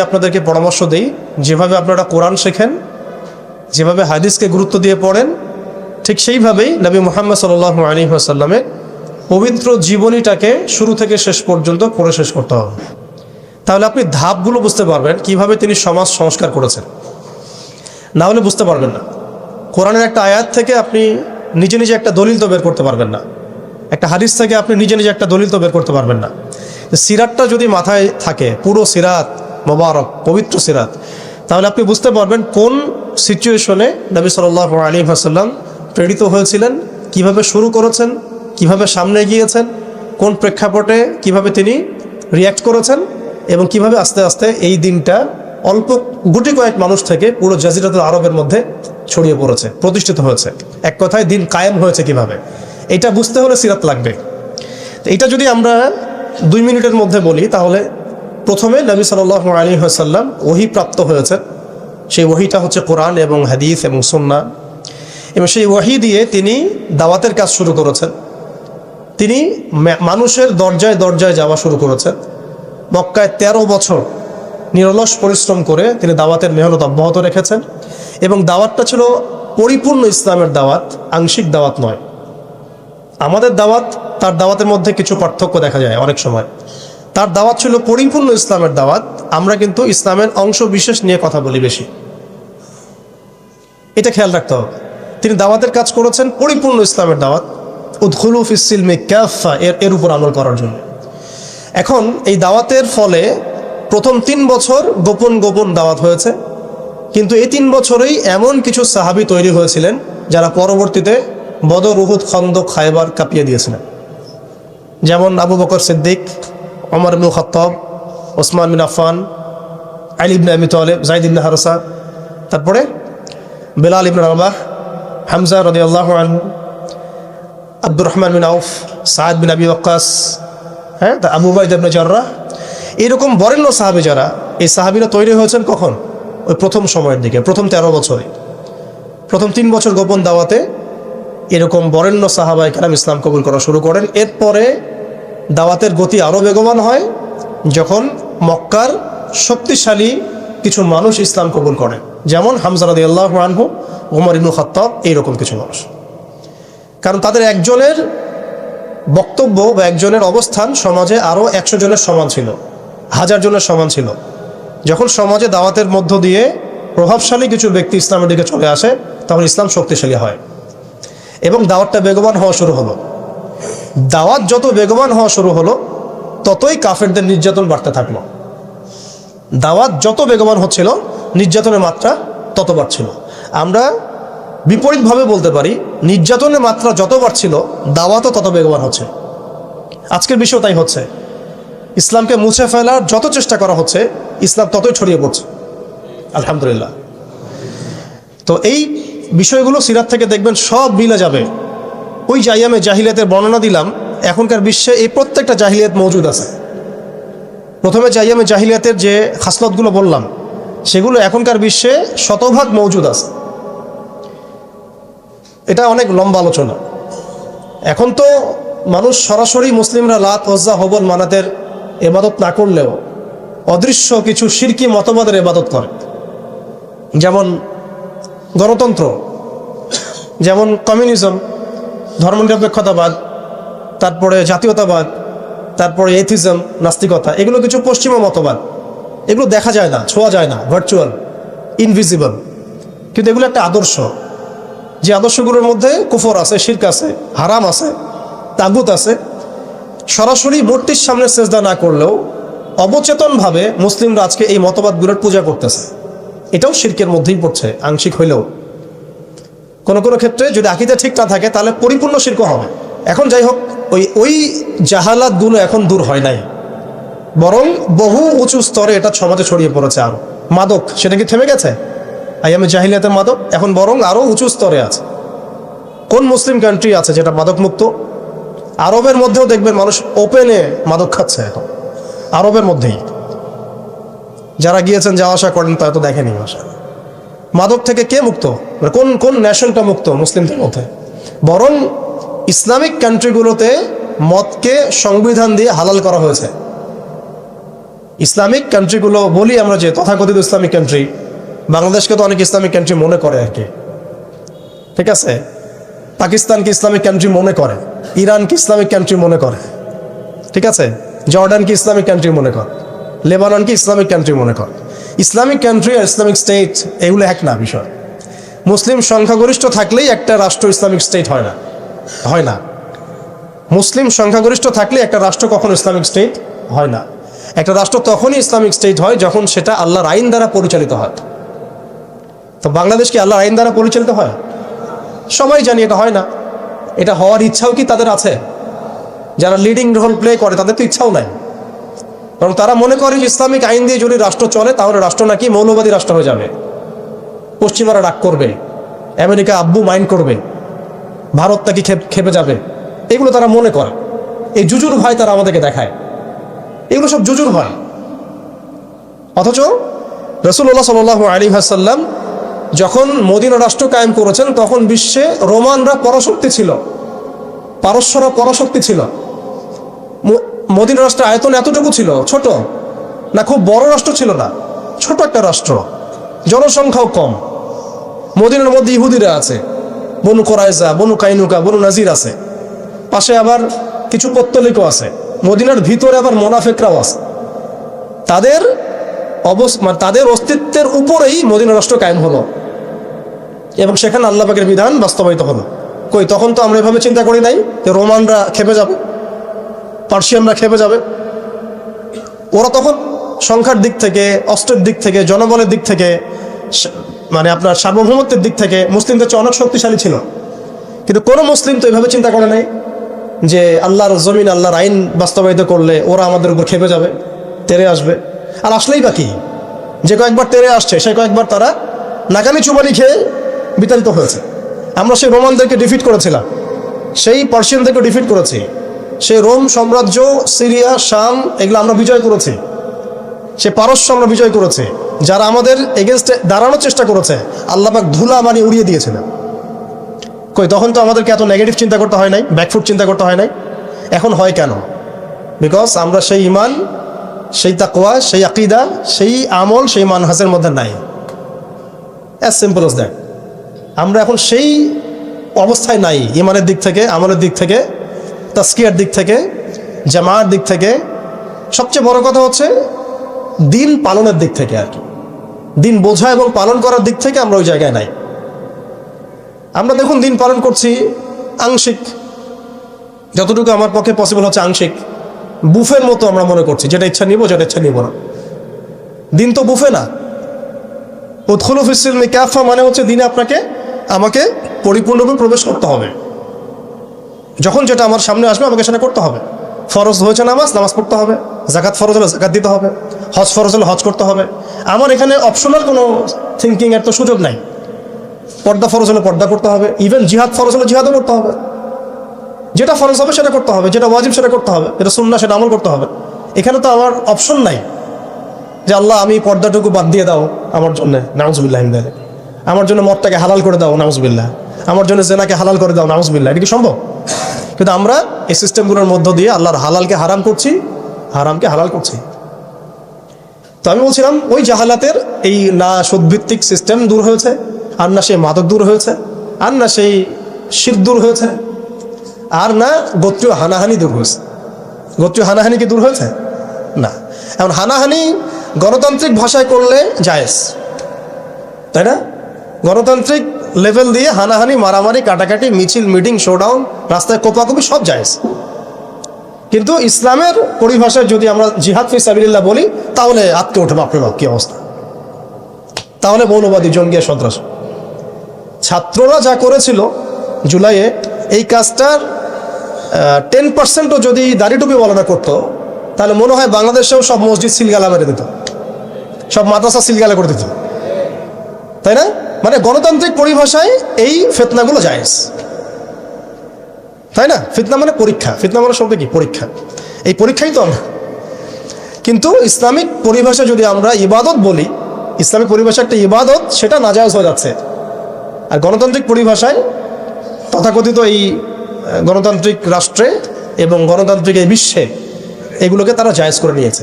আপনাদেরকে পরামর্শ দেই, যেভাবে আপনারা কোরআন শেখেন, যেভাবে হাদিসকে গুরুত্ব দিয়ে পড়েন, ঠিক সেইভাবেই নবী মুহাম্মদ সাল্লাল্লাহু আলাইহি ওয়াসাল্লামের পবিত্র জীবনীটাকে শুরু থেকে শেষ পর্যন্ত পড়ে শেষ করতে হবে। তাহলে আপনি ধাপগুলো বুঝতে পারবেন কিভাবে তিনি সমাজ সংস্কার করেছেন। না হলে বুঝতে পারবেন না। কোরআনের একটা আয়াত থেকে আপনি নিজে নিজে একটা দলিল তো বের করতে পারবেন না, একটা হাদিস থেকে আপনি নিজে নিজে একটা দলিল তো বের করতে পারবেন না। সিরাতটা যদি মাথায় থাকে, পুরো সিরাত মোবারক পবিত্র সিরাত, তাহলে আপনি বুঝতে পারবেন কোন সিচুয়েশনে নবী সাল্লাল্লাহু আলাইহি ওয়াসাল্লাম প্রেরিত হয়েছিলেন, কিভাবে শুরু করেছেন, কিভাবে সামনে এগিয়েছেন, কোন প্রেক্ষাপটে কিভাবে তিনি রিয়্যাক্ট করেছেন, এবং কিভাবে আস্তে আস্তে এই দিনটা অল্প গুটি কয়েক মানুষ থেকে পুরো জাজিরাতুল আরবের মধ্যে ছড়িয়ে পড়েছে, প্রতিষ্ঠিত হয়েছে। এক কথায় দিন কায়েম হয়েছে কিভাবে, এটা বুঝতে হলে সিরাত লাগবে। এটা যদি আমরা 2 মিনিটের মধ্যে বলি, তাহলে প্রথমে নবী সাল্লাল্লাহু আলাইহি ওয়াসাল্লাম ওহী প্রাপ্ত হয়েছেন। সেই ওহীটা হচ্ছে কোরআন এবং হাদিস এবং সুন্নাহ, এবং সেই ওহী দিয়ে তিনি দাওয়াতের কাজ শুরু করেছেন। তিনি মানুষের দরজায় দরজায় যাওয়া শুরু করেছেন। মক্কায় 13 বছর নিরলস পরিশ্রম করে তিনি দাওয়াতের মেহনত অব্যাহত রেখেছেন, এবং দাওয়াতটা ছিল পরিপূর্ণ ইসলামের দাওয়াত, আংশিক দাওয়াত নয়। আমাদের দাওয়াত, তার দাওয়াতের মধ্যে কিছু পার্থক্য দেখা যায় অনেক সময়। তার দাওয়াত ছিল পরিপূর্ণ ইসলামের দাওয়াত, আমরা কিন্তু ইসলামের অংশ বিশেষ নিয়ে কথা বলি বেশি। এটা খেয়াল রাখতে হবে। তিনি দাওয়াতের কাজ করেছেন পরিপূর্ণ ইসলামের দাওয়াত, উদখুলু ফিস সিলমি কাফা, এর উপর আমল করার জন্য। এখন এই দাওয়াতের ফলে প্রথম 3 বছর গোপন গোপন দাওয়াত হয়েছে, কিন্তু এই 3 বছরেই এমন কিছু সাহাবী তৈরি হয়েছিলেন যারা পরবর্তীতে বদর, উহুদ, খন্দক, খায়বার কাঁপিয়ে দিয়েছিলেন। যেমন আবু বকর সিদ্দিক, ওমর ইবনে খাত্তাব, ওসমান বিন আফফান, আলী ইবনে আবি তালেব, যায়েদ ইবনে হারসা, তারপরে বেলাল ইবনে রাবাহ, হামজা রাদিয়াল্লাহু আনহু, আব্দুর রহমান বিন আউফ, সাদ বিন আবি ওয়াক্কাস, আবু উবাইদা ইবনে জাররাহ, এরকম বরেণ্য সাহাবী যারা, এই সাহাবীরা তৈরি হয়েছেন কখন? ওই প্রথম সময়ের দিকে, প্রথম 13 বছরে। প্রথম 3 বছর গোপন দাওয়াতে এরকম বরেণ্য সাহাবায়ে কেরাম ইসলাম কবুল করা শুরু করেন। এরপরে দাওয়াতের গতি আরও বেগবান হয় যখন মক্কার শক্তিশালী কিছু মানুষ ইসলাম কবুল করেন, যেমন হামজা রাদিয়াল্লাহু আনহু, ওমর ইবনে খাত্তাব, এইরকম কিছু মানুষ। কারণ তাদের একজনের বক্তব্য বা একজনের অবস্থান সমাজে আরও 100 জনের সমান ছিল, 1000 জনের সমান ছিল। যখন সমাজে দাওয়াতের মধ্য দিয়ে প্রভাবশালী কিছু ব্যক্তি ইসলামের দিকে চলে আসে, তখন ইসলাম শক্তিশালী হয় এবং দাওয়াতটা বেগবান হওয়া শুরু হলো। দাওয়াত যত বেগবান হওয়া শুরু হলো, ততই কাফেরদের নির্যাতন বাড়তে থাকলো। দাওয়াত যত বেগবান হচ্ছিল, নির্যাতনের মাত্রা তত বাড়ছিল। আমরা বিপরীতভাবে বলতে পারি, নির্যাতনের মাত্রা যত বাড়ছিল, দাওয়াতও তত বেগবান হচ্ছে। আজকের বিষয় তাই হচ্ছে। ইসলামকে মুছে ফেলার যত চেষ্টা করা হচ্ছে, ইসলাম ততই ছড়িয়ে পড়ছে, আলহামদুলিল্লাহ। তো এই বিষয়গুলো সিরাত থেকে দেখবেন সব মিলে যাবে। ওই যে আইয়ামে জাহিলিয়াতের বর্ণনা দিলাম, এখনকার বিশ্বে এই প্রত্যেকটা জাহিলিয়াত মজুদ আছে। প্রথমে যে আইয়ামে জাহিলিয়াতের যে খাসলতগুলো বললাম, সেগুলো এখনকার বিশ্বে শতভাগ মজুদ আছে। এটা অনেক লম্বা আলোচনা। এখন তো মানুষ সরাসরি মুসলিমরা লাত, উজ্জা, হবল, মানাতের ইবাদত না করলেও অদৃশ্য কিছু শিরকি মতবাদের ইবাদত করে, যেমন গণতন্ত্র, যেমন কমিউনিজম, ধর্মনিরপেক্ষতাবাদ, তারপরে জাতীয়তাবাদ, তারপরে এথিজম, নাস্তিকতা। এগুলো কিছু পশ্চিমা মতবাদ। এগুলো দেখা যায় না, ছোঁয়া যায় না, ভার্চুয়াল, ইনভিজিবল, কিন্তু এগুলো একটা আদর্শ। যে আদর্শগুলোর মধ্যে কুফর আছে, শিরক আছে, হারাম আছে, তাগুত আছে। সরাসরি মূর্তির সামনে সেজদা না করলেও অবচেতনভাবে মুসলিমরা আজকে এই মতবাদগুলোর পূজা করতেছে। এটাও শিরকের মধ্যেই পড়ছে, আংশিক হইলেও। কোনো কোনো ক্ষেত্রে যদি আকীদা ঠিক না থাকে, তাহলে পরিপূর্ণ শিরক হবে। এখন যাই হোক, ওই জাহালাতগুলো এখন দূর হয় নাই, বরং বহু উঁচু স্তরে এটা সমাজে ছড়িয়ে পড়েছে। আরও মাদক, সেটা কি থেমে গেছে? আইয়ামে জাহিলিয়াতের মাদক এখন বরং আরও উঁচু স্তরে আছে। কোন মুসলিম কান্ট্রি আছে যেটা মাদক মুক্ত? আরবের মধ্যেও দেখবেন মানুষ ওপেনে মাদক খাচ্ছে এখন, আরবের মধ্যেই। যারা গিয়েছেন, যাওয়া আসা করেন, তা তো দেখেনি ভাষা। মাদক থেকে কে মুক্ত? কোন কোন ন্যাশনটা মুক্ত মুসলিমদের মধ্যে? বরং ইসলামিক কান্ট্রিগুলোতে মদকে সংবিধান দিয়ে হালাল করা হয়েছে। ইসলামিক কান্ট্রিগুলো বলি আমরা যে তথাকথিত ইসলামিক কান্ট্রি, বাংলাদেশকে তো অনেক ইসলামিক কান্ট্রি মনে করে আর কি, ঠিক আছে? পাকিস্তানকে ইসলামিক কান্ট্রি মনে করে, ইরানকে ইসলামিক কান্ট্রি মনে করে, ঠিক আছে? জর্ডানকে ইসলামিক কান্ট্রি মনে করে, লেবাননকে ইসলামিক কান্ট্রি মনে করে। ইসলামিক কান্ট্রি আর ইসলামিক স্টেট এগুলো এক না বিষয়। মুসলিম সংখ্যাগরিষ্ঠ থাকলেই একটা রাষ্ট্র ইসলামিক স্টেট হয় না, হয় না। মুসলিম সংখ্যাগরিষ্ঠ থাকলে একটা রাষ্ট্র কখনো ইসলামিক স্টেট হয় না। একটা রাষ্ট্র তখনই ইসলামিক স্টেট হয় যখন সেটা আল্লাহর আইন দ্বারা পরিচালিত হয়। তো বাংলাদেশ কি আল্লাহর আইন দ্বারা পরিচালিত হয়? সবাই জানি এটা হয় না। এটা হওয়ার ইচ্ছাও কি তাদের আছে? যারা লিডিং রোল প্লে করে তাদের তো ইচ্ছাও নাই, কারণ তারা মনে করে যে ইসলামিক আইন দিয়ে যদি রাষ্ট্র চলে তাহলে রাষ্ট্র নাকি মৌলবাদী রাষ্ট্র হয়ে যাবে, পশ্চিমারা রাগ করবে, আমেরিকা আব্বু মাইন্ড করবে, ভারত নাকি খেপে যাবে। এগুলো তারা মনে করে, এই জুজুর ভয় তারা আমাদেরকে দেখায়। এগুলো সব জুজুর ভয়। অথচ রাসূলুল্লাহ সাল্লাল্লাহু আলাইহি ওয়াসাল্লাম যখন মদিনা রাষ্ট্র কায়েম করেছেন তখন বিশ্বে রোমানরা পরাশক্তি ছিল, পারস্যরা পরাশক্তি ছিল। মদিনা রাষ্ট্রের আয়তন এতটুকু ছিল, ছোট না, খুব বড় রাষ্ট্র ছিল না, ছোট একটা রাষ্ট্র, জনসংখ্যাও কম। মদিনার মধ্যে ইহুদিরা আছে, বনু কোরাইজা, বনু কাইনুকা, বনু নাজির আছে, পাশে আবার কিছু পত্তলিকও আছে, মদিনার ভিতরে আবার মোনাফেকরাও আছে। তাদের অস্তিত্বের উপরেই মদিনা রাষ্ট্র কায়েম হলো এবং সেখানে আল্লাহ পাকের বিধান বাস্তবায়িত হলো। কই, তখন তো আমরা এভাবে চিন্তা করি নাই যে রোমানরা খেপে যাবে, পার্সিয়ানরা খেপে যাবে। ওরা তখন সংখ্যার দিক থেকে, অস্ত্রের দিক থেকে, জনবলের দিক থেকে, মানে আপনার সার্বভৌমত্বের দিক থেকে মুসলিমদের চেয়ে অনেক শক্তিশালী ছিল। কিন্তু কোনো মুসলিম তো এভাবে চিন্তা করে নাই যে আল্লাহর জমিন, আল্লাহর আইন বাস্তবায়িত করলে ওরা আমাদের উপর খেপে যাবে, তেরে আসবে। আর আসলেই বাকি যে কয়েকবার তেরে আসছে সেই কয়েকবার তারা নাকানি চুবানি খেয়ে বিতাড়িত হয়েছে। আমরা সেই রোমানদেরকে ডিফিট করেছিলাম, সেই পার্সিয়ানদেরকে ডিফিট করেছি, সেই রোম সাম্রাজ্য, সিরিয়া, শাম এগুলো আমরা বিজয় করেছি, সে পারস্য আমরা বিজয় করেছি। যারা আমাদের এগেনস্টে দাঁড়ানোর চেষ্টা করেছে আল্লাহ পাক ধুলা মানি উড়িয়ে দিয়েছিলেন। কই, তখন তো আমাদেরকে এত নেগেটিভ চিন্তা করতে হয় নাই, ব্যাকফুট চিন্তা করতে হয় নাই। এখন হয় কেন? বিকজ আমরা সেই ইমান, সেই তাকওয়া, সেই আকীদা, সেই আমল, সেই মানহাজের মধ্যে নাই। As simple as that. আমরা এখন সেই অবস্থায় নাই, ইমানের দিক থেকে, আমলের দিক থেকে, তাসকিয়ার দিক থেকে, জামাআর দিক থেকে, সবচেয়ে বড় কথা হচ্ছে দিন পালনের দিক থেকে আর কি, দিন বোঝা এবং পালন করার দিক থেকে আমরা ওই জায়গায় নাই। আমরা দেখুন দিন পালন করছি আংশিক, যতটুকু আমার পক্ষে পসিবল হচ্ছে আংশিক, বুফের মতো আমরা মনে করছি, যেটা ইচ্ছা নিব, যেটা ইচ্ছা নিব না। দিন তো বুফে না। উদখুলু ফিস সিলমি কাফা মানে হচ্ছে দিনে আমাকে পরিপূর্ণরূপে প্রবেশ করতে হবে। যখন যেটা আমার সামনে আসবে আমাকে সেটা করতে হবে। ফরজ হয়েছে নামাজ পড়তে হবে, জাকাত ফরজ হলে জাকাত দিতে হবে, হজ ফরজ হলে হজ করতে হবে। আমার এখানে অপশনাল কোনো থিঙ্কিং এর তো সুযোগ নাই। পর্দা ফরজ হলে পর্দা করতে হবে, ইভেন জিহাদ ফরজ হলে জিহাদও করতে হবে। যেটা ফরজ হবে সেটা করতে হবে, যেটা ওয়াজিব সেটা করতে হবে, যেটা সুন্নাহ সেটা আমল করতে হবে। এখানে তো আমার অপশন নাই যে আল্লাহ আমি পর্দাটুকু বাদ দিয়ে দাও আমার জন্য, নাউজুবিল্লাহ, আমার জন্য মদটাকে হালাল করে দাও, নাউজুবিল্লাহ, আমার জন্য জেনাকে হালাল করে দাও, নাউজুবিল্লাহ। এটা কি সম্ভব? কিন্তু আমরা এই সিস্টেমগুলোর মধ্য দিয়ে আল্লাহর হালালকে হারাম করছি, হারামকে হালাল করছি। তো আমি বলছিলাম ওই জাহালাতের এই না সুদভিত্তিক সিস্টেম দূর হয়েছে, আর না সেই মাদক দূর হয়েছে, আর না সেই শিরক দূর হয়েছে, আর না গোত্রীয় হানাহানি দূর হয়েছে। গোত্রীয় হানাহানি কি দূর হয়েছে? না। এখন হানাহানি গণতান্ত্রিক ভাষায় করলে জায়েজ, তাই না? গণতান্ত্রিক লেভেল দিয়ে হানাহানি, মারামারি, কাটাকাটি, মিছিল, মিটিং, শোডাউন, রাস্তায় কোপাকুপি সব জায়েজ। কিন্তু ইসলামের পরিভাষায় যদি আমরা জিহাদ ফি সাবিলিল্লাহ বলি তাহলে আটকে ওঠে, বাপরে বাপ কি অবস্থা, তাহলে মৌলবাদী, জঙ্গি, সন্ত্রাস। ছাত্ররা যা করেছিল জুলাইয়ে, এই কাজটার 10%ও যদি দাড়ি টুপি বলাটা করতো তাহলে মনে হয় বাংলাদেশেও সব মসজিদ সিলগালা মেরে দিত, সব মাদ্রাসা সিলগালা করে দিত, তাই না? মানে গণতান্ত্রিক পরিভাষায় এই ফিতনাগুলো জায়েজ, তাই না? ফিতনা মানে পরীক্ষা, ফিতনা মানে শব্দ কি? পরীক্ষা। এই পরীক্ষাই তো আমরা। কিন্তু ইসলামিক পরিভাষা যদি আমরা ইবাদত বলি, ইসলামিক পরিভাষা একটা ইবাদত, সেটা নাজায়েজ হয়ে যাচ্ছে। আর গণতান্ত্রিক পরিভাষায় তথাকথিত এই গণতান্ত্রিক রাষ্ট্রে এবং গণতান্ত্রিক এই বিশ্বে এগুলোকে তারা জায়েজ করে নিয়েছে।